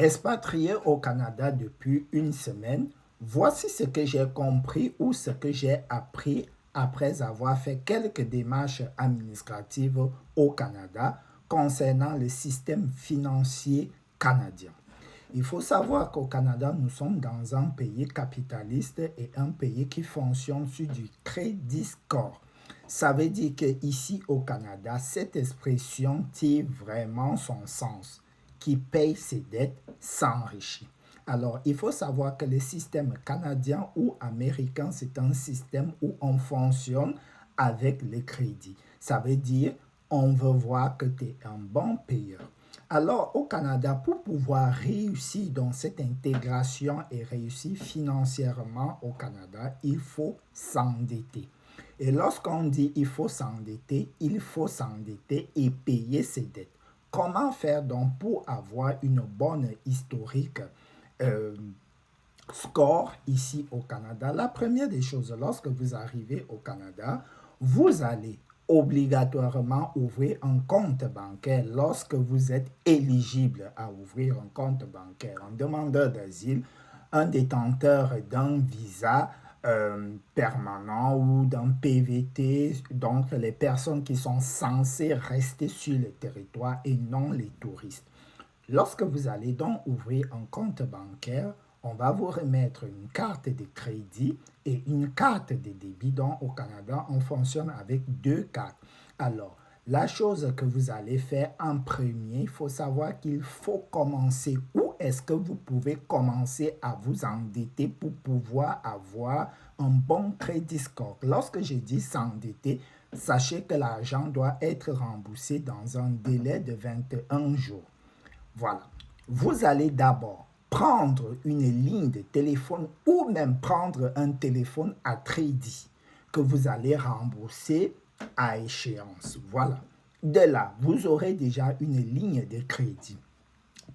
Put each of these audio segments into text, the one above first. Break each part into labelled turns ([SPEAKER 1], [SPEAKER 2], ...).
[SPEAKER 1] Expatrié au Canada depuis une semaine, voici ce que j'ai compris ou ce que j'ai appris après avoir fait quelques démarches administratives au Canada concernant le système financier canadien. Il faut savoir qu'au Canada, nous sommes dans un pays capitaliste et un pays qui fonctionne sur du crédit score. Ça veut dire qu'ici au Canada, cette expression tire vraiment son sens. Qui paye ses dettes s'enrichit. Alors, il faut savoir que le système canadien ou américain, c'est un système où on fonctionne avec le crédit. Ça veut dire, on veut voir que tu es un bon payeur. Alors, au Canada, pour pouvoir réussir dans cette intégration et réussir financièrement au Canada, il faut s'endetter. Et lorsqu'on dit il faut s'endetter et payer ses dettes. Comment faire donc pour avoir une bonne historique euh, score ici au Canada? La première des choses, lorsque vous arrivez au Canada, vous allez obligatoirement ouvrir un compte bancaire lorsque vous êtes éligible à ouvrir un compte bancaire. Un demandeur d'asile, un détenteur d'un visa permanent ou d'un PVT, donc les personnes qui sont censées rester sur le territoire et non les touristes. Lorsque vous allez donc ouvrir un compte bancaire, on va vous remettre une carte de crédit et une carte de débit. Donc au Canada, on fonctionne avec deux cartes. Alors, la chose que vous allez faire en premier, il faut savoir qu'il faut commencer. Où est-ce que vous pouvez commencer à vous endetter pour pouvoir avoir un bon crédit score? Lorsque je dis s'endetter, sachez que l'argent doit être remboursé dans un délai de 21 jours. Voilà. Vous allez d'abord prendre une ligne de téléphone ou même prendre un téléphone à crédit que vous allez rembourser à échéance. Voilà. De là, vous aurez déjà une ligne de crédit.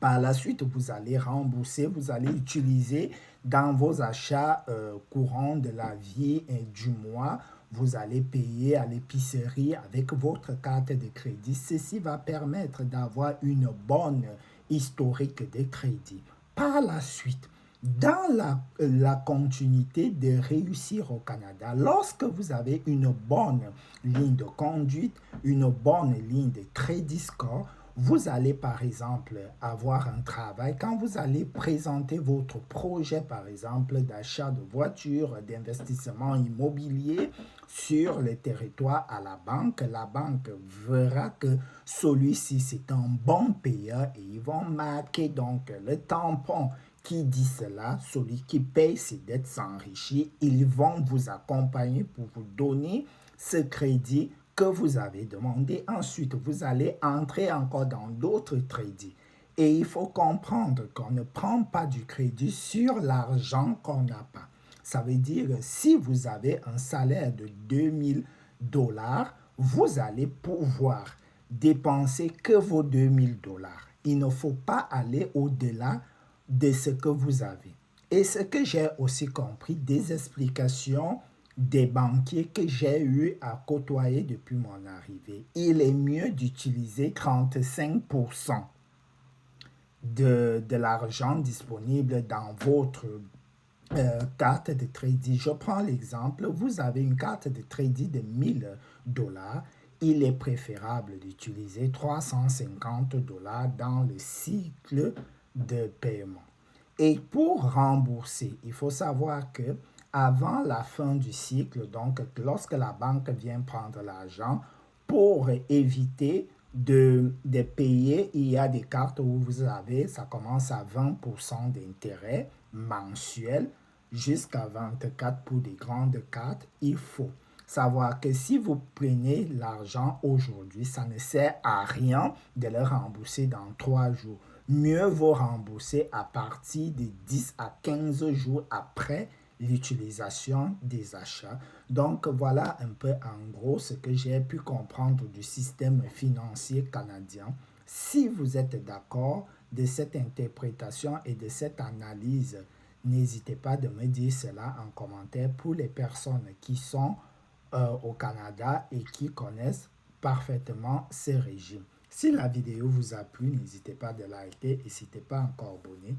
[SPEAKER 1] Par la suite, vous allez rembourser, vous allez utiliser dans vos achats courants de la vie et du mois. Vous allez payer à l'épicerie avec votre carte de crédit. Ceci va permettre d'avoir une bonne historique de crédit. Par la suite, dans la continuité de réussir au Canada, lorsque vous avez une bonne ligne de conduite, une bonne ligne de crédit score, vous allez par exemple avoir un travail. Quand vous allez présenter votre projet, par exemple, d'achat de voiture, d'investissement immobilier sur le territoire à la banque verra que celui-ci c'est un bon payeur et ils vont marquer donc le tampon qui dit cela, celui qui paye ses dettes s'enrichit. Ils vont vous accompagner pour vous donner ce crédit que vous avez demandé. Ensuite, vous allez entrer encore dans d'autres crédits. Et il faut comprendre qu'on ne prend pas du crédit sur l'argent qu'on n'a pas. Ça veut dire que si vous avez un salaire de 2000 dollars, vous allez pouvoir dépenser que vos 2000 dollars. Il ne faut pas aller au-delà de ce que vous avez. Et ce que j'ai aussi compris des explications des banquiers que j'ai eu à côtoyer depuis mon arrivée, il est mieux d'utiliser 35% de l'argent disponible dans votre carte de crédit. Je prends l'exemple, vous avez une carte de crédit de 1000 dollars. Il est préférable d'utiliser 350 dollars dans le cycle de paiement. Et pour rembourser, il faut savoir que avant la fin du cycle, donc lorsque la banque vient prendre l'argent, pour éviter de payer, il y a des cartes où vous avez, ça commence à 20% d'intérêt mensuel jusqu'à 24 pour des grandes cartes. Il faut savoir que si vous prenez l'argent aujourd'hui, ça ne sert à rien de le rembourser dans 3 jours. Mieux vaut rembourser à partir de 10 à 15 jours après l'utilisation des achats. Donc voilà un peu en gros ce que j'ai pu comprendre du système financier canadien. Si vous êtes d'accord de cette interprétation et de cette analyse, n'hésitez pas de me dire cela en commentaire pour les personnes qui sont au Canada et qui connaissent parfaitement ces régimes. Si la vidéo vous a plu, n'hésitez pas de liker et si tu n'es pas encore abonné,